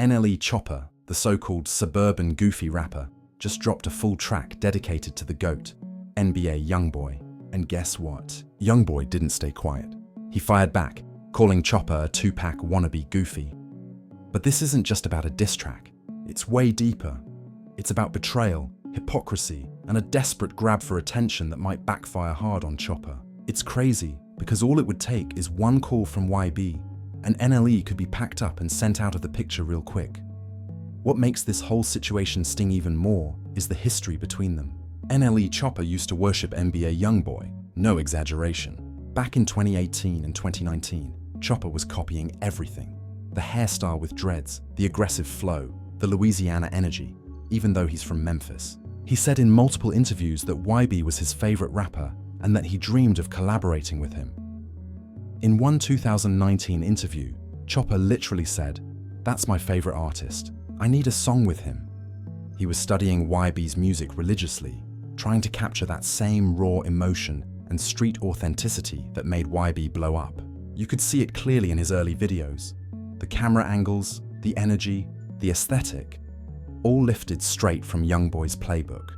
NLE Choppa, the so-called suburban goofy rapper, just dropped a full track dedicated to the GOAT, NBA YoungBoy. And guess what? YoungBoy didn't stay quiet. He fired back, calling Choppa a two-pack wannabe goofy. But this isn't just about a diss track. It's way deeper. It's about betrayal, hypocrisy, and a desperate grab for attention that might backfire hard on Choppa. It's crazy, because all it would take is one call from YB, and NLE could be packed up and sent out of the picture real quick. What makes this whole situation sting even more is the history between them. NLE Choppa used to worship NBA YoungBoy, no exaggeration. Back in 2018 and 2019, Choppa was copying everything. The hairstyle with dreads, the aggressive flow, the Louisiana energy, even though he's from Memphis. He said in multiple interviews that YB was his favorite rapper and that he dreamed of collaborating with him. In one 2019 interview, Choppa literally said, "That's my favorite artist. I need a song with him." He was studying YB's music religiously, trying to capture that same raw emotion and street authenticity that made YB blow up. You could see it clearly in his early videos. The camera angles, the energy, the aesthetic, all lifted straight from YoungBoy's playbook.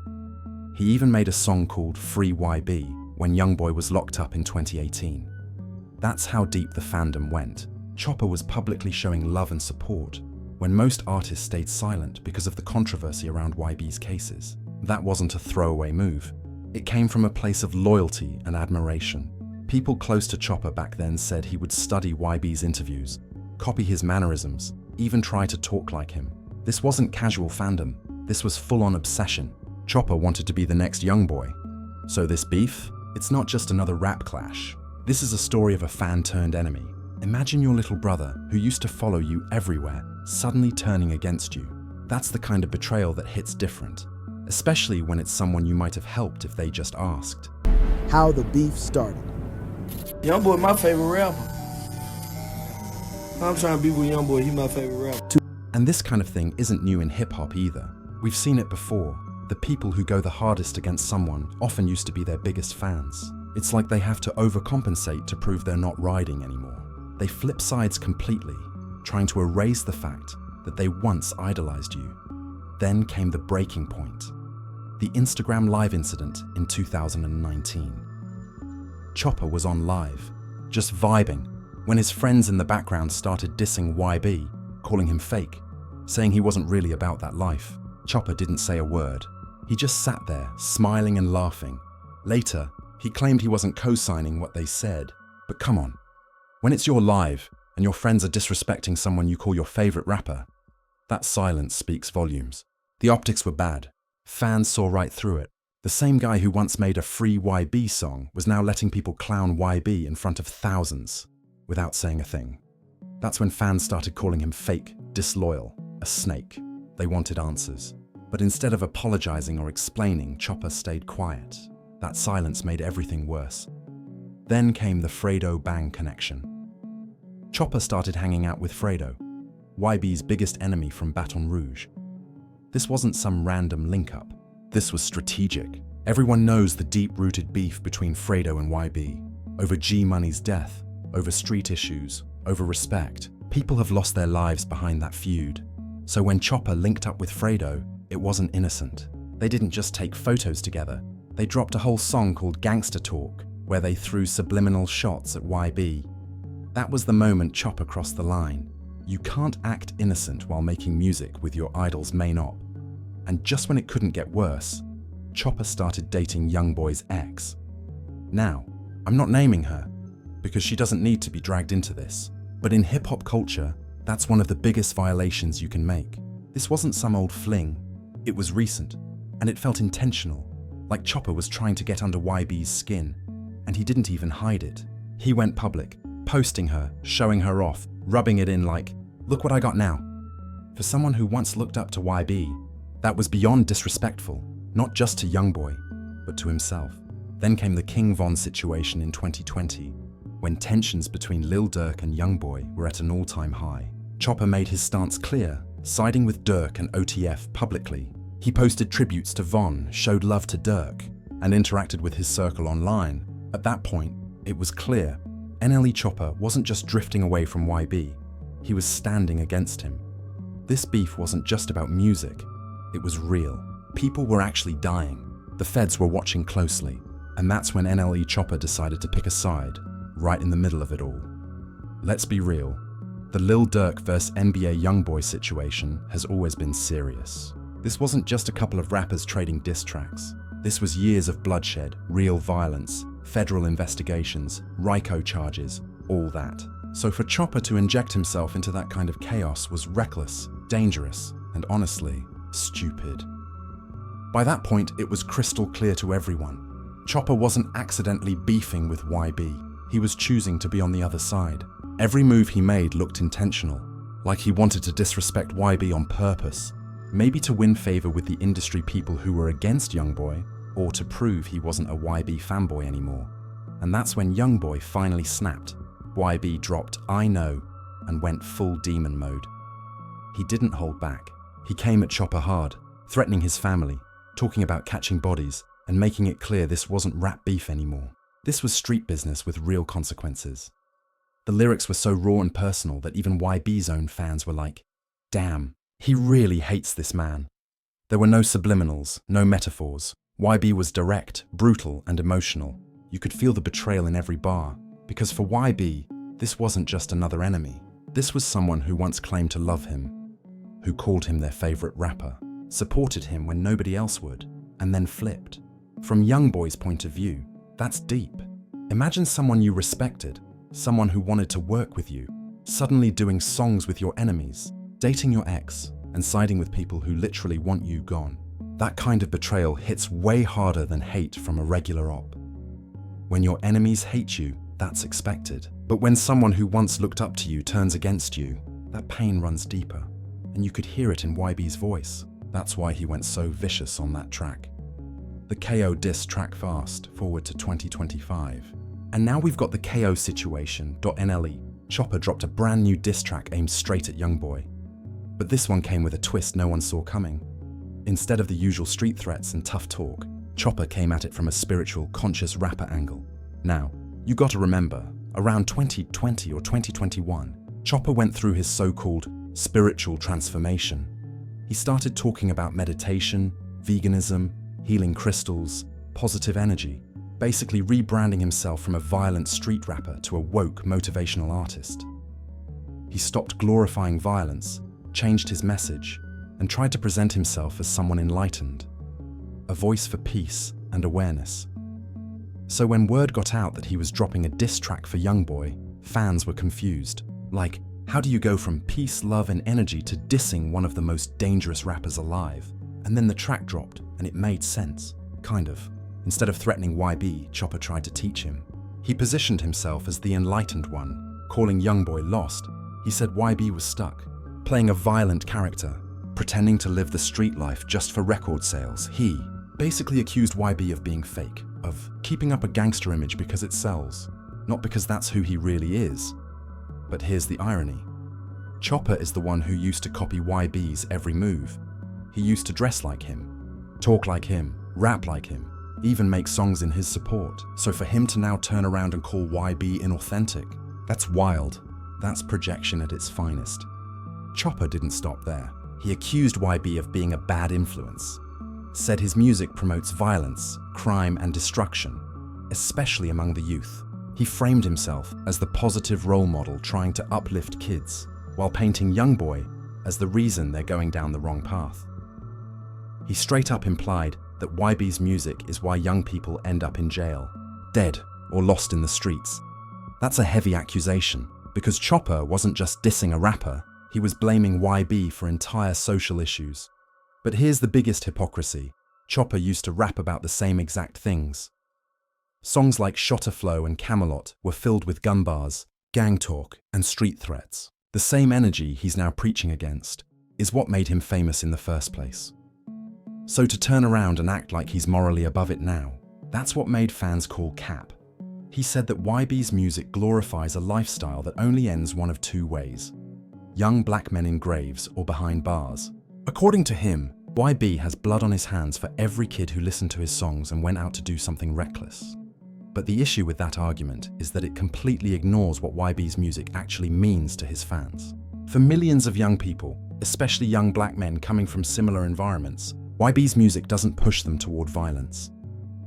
He even made a song called Free YB when YoungBoy was locked up in 2018. That's how deep the fandom went. Choppa was publicly showing love and support when most artists stayed silent because of the controversy around YB's cases. That wasn't a throwaway move. It came from a place of loyalty and admiration. People close to Choppa back then said he would study YB's interviews, copy his mannerisms, even try to talk like him. This wasn't casual fandom. This was full-on obsession. Choppa wanted to be the next YoungBoy. So this beef? It's not just another rap clash. This is a story of a fan turned enemy. Imagine your little brother, who used to follow you everywhere, suddenly turning against you. That's the kind of betrayal that hits different, especially when it's someone you might have helped if they just asked. How the beef started. YoungBoy my favorite rapper. I'm trying to be with YoungBoy, he my favorite rapper. And this kind of thing isn't new in hip-hop either. We've seen it before. The people who go the hardest against someone often used to be their biggest fans. It's like they have to overcompensate to prove they're not riding anymore. They flip sides completely, trying to erase the fact that they once idolized you. Then came the breaking point. The Instagram Live incident in 2019. Choppa was on live, just vibing, when his friends in the background started dissing YB, calling him fake, saying he wasn't really about that life. Choppa didn't say a word. He just sat there, smiling and laughing. Later, he claimed he wasn't co-signing what they said. But come on, when it's your live and your friends are disrespecting someone you call your favorite rapper, that silence speaks volumes. The optics were bad. Fans saw right through it. The same guy who once made a Free YB song was now letting people clown YB in front of thousands without saying a thing. That's when fans started calling him fake, disloyal, a snake. They wanted answers. But instead of apologizing or explaining, Choppa stayed quiet. That silence made everything worse. Then came the Fredo Bang connection. Choppa started hanging out with Fredo, YB's biggest enemy from Baton Rouge. This wasn't some random link-up. This was strategic. Everyone knows the deep-rooted beef between Fredo and YB, over G-Money's death, over street issues, over respect. People have lost their lives behind that feud. So when Choppa linked up with Fredo, it wasn't innocent. They didn't just take photos together. They dropped a whole song called Gangsta Talk, where they threw subliminal shots at YB. That was the moment Choppa crossed the line. You can't act innocent while making music with your idol's main op. And just when it couldn't get worse, Choppa started dating YoungBoy's ex. Now, I'm not naming her, because she doesn't need to be dragged into this. But in hip-hop culture, that's one of the biggest violations you can make. This wasn't some old fling. It was recent, and it felt intentional, like Choppa was trying to get under YB's skin, and he didn't even hide it. He went public, posting her, showing her off, rubbing it in like, look what I got now. For someone who once looked up to YB, that was beyond disrespectful, not just to YoungBoy, but to himself. Then came the King Von situation in 2020, when tensions between Lil Durk and YoungBoy were at an all-time high. Choppa made his stance clear, siding with Durk and OTF publicly. He posted tributes to Von, showed love to Durk, and interacted with his circle online. At that point, it was clear NLE Choppa wasn't just drifting away from YB, he was standing against him. This beef wasn't just about music, it was real. People were actually dying. The feds were watching closely, and that's when NLE Choppa decided to pick a side, right in the middle of it all. Let's be real, the Lil Durk vs NBA YoungBoy situation has always been serious. This wasn't just a couple of rappers trading diss tracks. This was years of bloodshed, real violence, federal investigations, RICO charges, all that. So for Choppa to inject himself into that kind of chaos was reckless, dangerous, and honestly, stupid. By that point, it was crystal clear to everyone. Choppa wasn't accidentally beefing with YB. He was choosing to be on the other side. Every move he made looked intentional, like he wanted to disrespect YB on purpose, maybe to win favor with the industry people who were against YoungBoy, or to prove he wasn't a YB fanboy anymore. And that's when YoungBoy finally snapped. YB dropped "I Know" and went full demon mode. He didn't hold back. He came at Choppa hard, threatening his family, talking about catching bodies, and making it clear this wasn't rap beef anymore. This was street business with real consequences. The lyrics were so raw and personal that even YB's own fans were like, damn, he really hates this man. There were no subliminals, no metaphors. YB was direct, brutal, and emotional. You could feel the betrayal in every bar, because for YB, this wasn't just another enemy. This was someone who once claimed to love him, who called him their favorite rapper, supported him when nobody else would, and then flipped. From YoungBoy's point of view, that's deep. Imagine someone you respected, someone who wanted to work with you, suddenly doing songs with your enemies, dating your ex, and siding with people who literally want you gone. That kind of betrayal hits way harder than hate from a regular op. When your enemies hate you, that's expected. But when someone who once looked up to you turns against you, that pain runs deeper. And you could hear it in YB's voice. That's why he went so vicious on that track. The KO diss track fast, forward to 2025. And now we've got the KO situation. NLE Choppa dropped a brand new diss track aimed straight at YoungBoy. But this one came with a twist no one saw coming. Instead of the usual street threats and tough talk, Choppa came at it from a spiritual, conscious rapper angle. Now, you gotta remember, around 2020 or 2021, Choppa went through his so-called spiritual transformation. He started talking about meditation, veganism, healing crystals, positive energy, basically rebranding himself from a violent street rapper to a woke motivational artist. He stopped glorifying violence, changed his message, and tried to present himself as someone enlightened, a voice for peace and awareness. So when word got out that he was dropping a diss track for YoungBoy, fans were confused. Like, how do you go from peace, love, and energy to dissing one of the most dangerous rappers alive? And then the track dropped, and it made sense, kind of. Instead of threatening YB, Choppa tried to teach him. He positioned himself as the enlightened one, calling YoungBoy lost. He said YB was stuck, playing a violent character, pretending to live the street life just for record sales. He basically accused YB of being fake, of keeping up a gangster image because it sells, not because that's who he really is. But here's the irony. Choppa is the one who used to copy YB's every move. He used to dress like him, talk like him, rap like him, even make songs in his support. So for him to now turn around and call YB inauthentic, that's wild. That's projection at its finest. Choppa didn't stop there. He accused YB of being a bad influence, said his music promotes violence, crime, and destruction, especially among the youth. He framed himself as the positive role model trying to uplift kids, while painting YoungBoy as the reason they're going down the wrong path. He straight up implied that YB's music is why young people end up in jail, dead or lost in the streets. That's a heavy accusation, because Choppa wasn't just dissing a rapper, he was blaming YB for entire social issues. But here's the biggest hypocrisy. Choppa used to rap about the same exact things. Songs like Shotta Flow and Camelot were filled with gun bars, gang talk, and street threats. The same energy he's now preaching against is what made him famous in the first place. So to turn around and act like he's morally above it now, that's what made fans call cap. He said that YB's music glorifies a lifestyle that only ends one of two ways: young black men in graves or behind bars. According to him, YB has blood on his hands for every kid who listened to his songs and went out to do something reckless. But the issue with that argument is that it completely ignores what YB's music actually means to his fans. For millions of young people, especially young black men coming from similar environments. YB's music doesn't push them toward violence.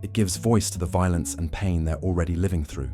It gives voice to the violence and pain they're already living through.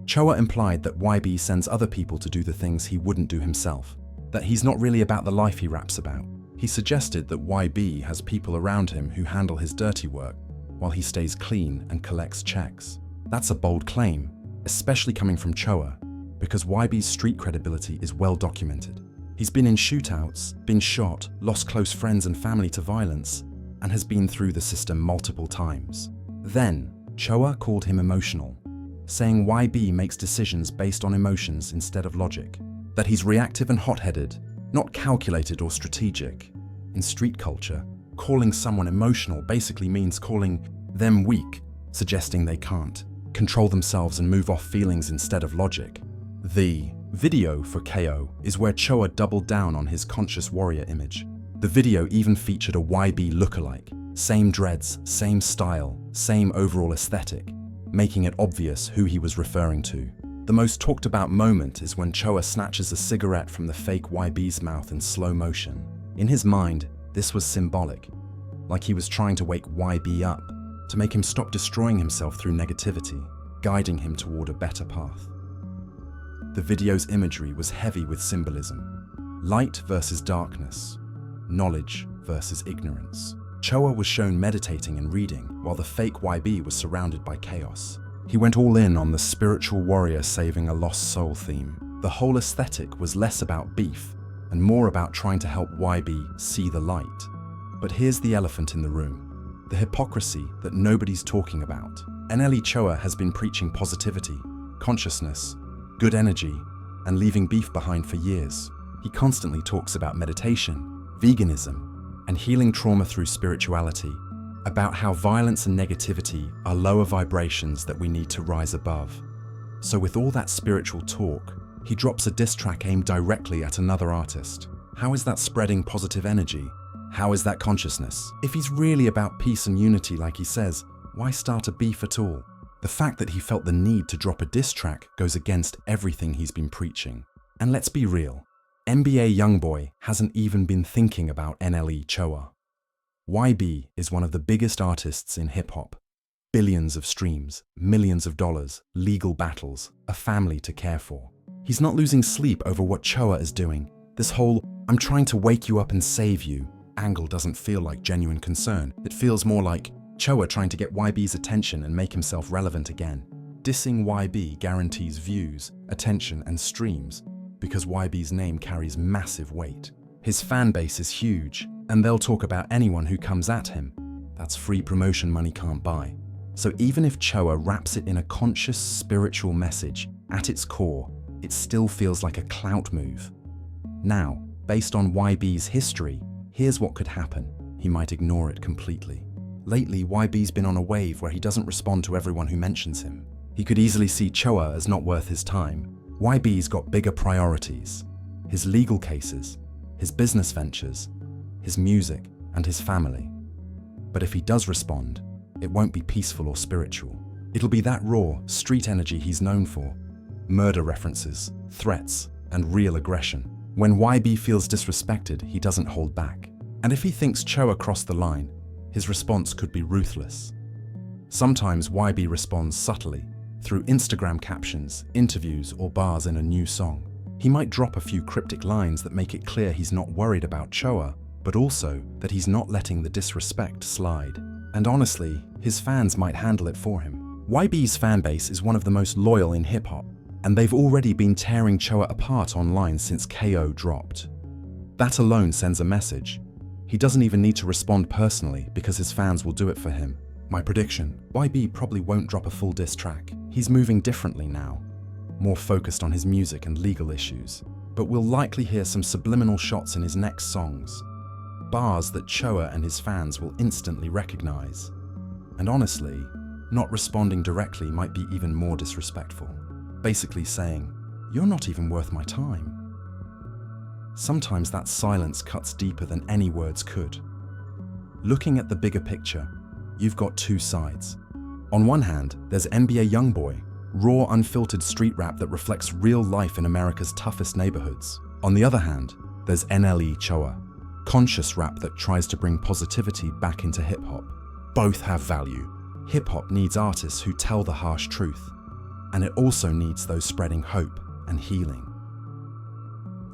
Choppa implied that YB sends other people to do the things he wouldn't do himself, that he's not really about the life he raps about. He suggested that YB has people around him who handle his dirty work while he stays clean and collects checks. That's a bold claim, especially coming from Choppa, because YB's street credibility is well documented. He's been in shootouts, been shot, lost close friends and family to violence, and has been through the system multiple times. Then, Choppa called him emotional, saying YB makes decisions based on emotions instead of logic, that he's reactive and hot-headed, not calculated or strategic. In street culture, calling someone emotional basically means calling them weak, suggesting they can't control themselves and move off feelings instead of logic. The video for KO is where Choppa doubled down on his conscious warrior image. The video even featured a YB lookalike, same dreads, same style, same overall aesthetic, making it obvious who he was referring to. The most talked about moment is when Choppa snatches a cigarette from the fake YB's mouth in slow motion. In his mind, this was symbolic, like he was trying to wake YB up, to make him stop destroying himself through negativity, guiding him toward a better path. The video's imagery was heavy with symbolism. Light versus darkness, knowledge versus ignorance. Choppa was shown meditating and reading, while the fake YB was surrounded by chaos. He went all in on the spiritual warrior saving a lost soul theme. The whole aesthetic was less about beef and more about trying to help YB see the light. But here's the elephant in the room: the hypocrisy that nobody's talking about. NLE Choppa has been preaching positivity, consciousness, good energy, and leaving beef behind for years. He constantly talks about meditation, veganism, and healing trauma through spirituality, about how violence and negativity are lower vibrations that we need to rise above. So with all that spiritual talk, he drops a diss track aimed directly at another artist. How is that spreading positive energy? How is that consciousness? If he's really about peace and unity like he says, why start a beef at all? The fact that he felt the need to drop a diss track goes against everything he's been preaching. And let's be real, NBA YoungBoy hasn't even been thinking about NLE Choppa. YB is one of the biggest artists in hip-hop. Billions of streams, millions of dollars, legal battles, a family to care for. He's not losing sleep over what Choppa is doing. This whole "I'm trying to wake you up and save you" angle doesn't feel like genuine concern. It feels more like Choppa trying to get YB's attention and make himself relevant again. Dissing YB guarantees views, attention, and streams because YB's name carries massive weight. His fan base is huge, and they'll talk about anyone who comes at him. That's free promotion money can't buy. So even if Choppa wraps it in a conscious spiritual message, at its core, it still feels like a clout move. Now, based on YB's history, here's what could happen. He might ignore it completely. Lately, YB's been on a wave where he doesn't respond to everyone who mentions him. He could easily see Choppa as not worth his time. YB's got bigger priorities: his legal cases, his business ventures, his music, and his family. But if he does respond, it won't be peaceful or spiritual. It'll be that raw, street energy he's known for. Murder references, threats, and real aggression. When YB feels disrespected, he doesn't hold back. And if he thinks Choppa crossed the line, his response could be ruthless. Sometimes YB responds subtly, through Instagram captions, interviews, or bars in a new song. He might drop a few cryptic lines that make it clear he's not worried about Choppa, but also that he's not letting the disrespect slide. And honestly, his fans might handle it for him. YB's fanbase is one of the most loyal in hip-hop, and they've already been tearing Choppa apart online since KO dropped. That alone sends a message. He doesn't even need to respond personally because his fans will do it for him. My prediction: YB probably won't drop a full diss track. He's moving differently now, more focused on his music and legal issues. But we'll likely hear some subliminal shots in his next songs, bars that Choppa and his fans will instantly recognize. And honestly, not responding directly might be even more disrespectful. Basically saying, "You're not even worth my time." Sometimes that silence cuts deeper than any words could. Looking at the bigger picture, you've got two sides. On one hand, there's NBA YoungBoy, raw, unfiltered street rap that reflects real life in America's toughest neighborhoods. On the other hand, there's NLE Choppa, conscious rap that tries to bring positivity back into hip-hop. Both have value. Hip-hop needs artists who tell the harsh truth, and it also needs those spreading hope and healing.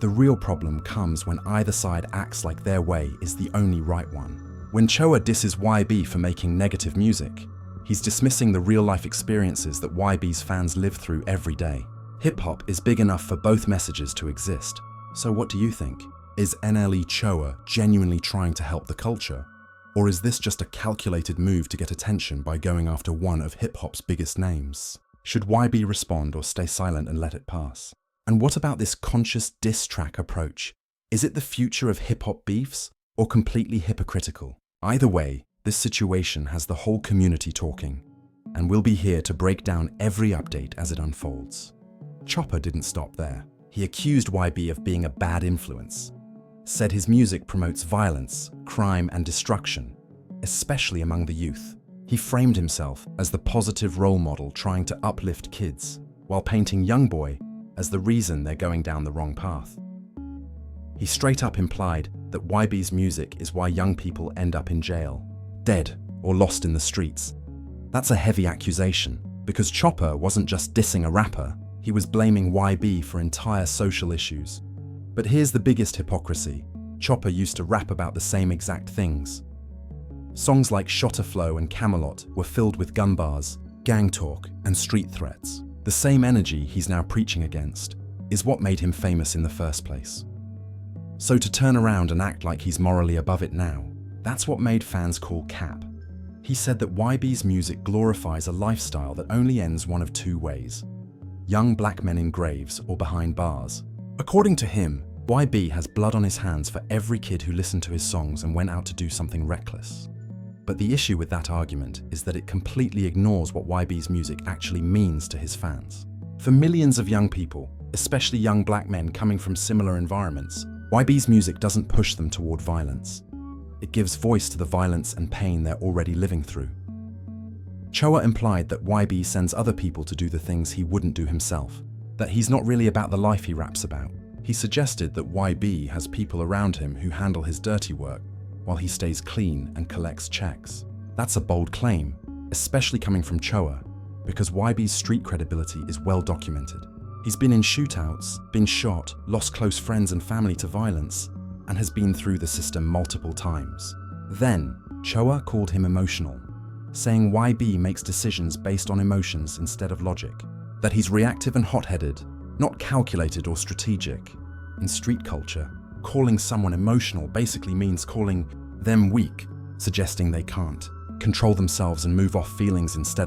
The real problem comes when either side acts like their way is the only right one. When Choppa disses YB for making negative music, he's dismissing the real-life experiences that YB's fans live through every day. Hip-hop is big enough for both messages to exist. So what do you think? Is NLE Choppa genuinely trying to help the culture? Or is this just a calculated move to get attention by going after one of hip-hop's biggest names? Should YB respond or stay silent and let it pass? And what about this conscious diss track approach? Is it the future of hip-hop beefs or completely hypocritical? Either way, this situation has the whole community talking, and we'll be here to break down every update as it unfolds. Choppa didn't stop there. He accused YB of being a bad influence, said his music promotes violence, crime, and destruction, especially among the youth. He framed himself as the positive role model trying to uplift kids, while painting YoungBoy as the reason they're going down the wrong path. He straight up implied that YB's music is why young people end up in jail, dead or lost in the streets. That's a heavy accusation, because Choppa wasn't just dissing a rapper, he was blaming YB for entire social issues. But here's the biggest hypocrisy. Choppa used to rap about the same exact things. Songs like Shotta Flow and Camelot were filled with gun bars, gang talk, and street threats. The same energy he's now preaching against is what made him famous in the first place. So to turn around and act like he's morally above it now, that's what made fans call cap. He said that YB's music glorifies a lifestyle that only ends one of two ways: young black men in graves or behind bars. According to him, YB has blood on his hands for every kid who listened to his songs and went out to do something reckless. But the issue with that argument is that it completely ignores what YB's music actually means to his fans. For millions of young people, especially young black men coming from similar environments, YB's music doesn't push them toward violence. It gives voice to the violence and pain they're already living through. Choppa implied that YB sends other people to do the things he wouldn't do himself, that he's not really about the life he raps about. He suggested that YB has people around him who handle his dirty work, while he stays clean and collects checks. That's a bold claim, especially coming from Choppa, because YB's street credibility is well documented. He's been in shootouts, been shot, lost close friends and family to violence, and has been through the system multiple times. Then, Choppa called him emotional, saying YB makes decisions based on emotions instead of logic, that he's reactive and hot-headed, not calculated or strategic. In street culture, calling someone emotional basically means calling them weak, suggesting they can't control themselves and move off feelings instead of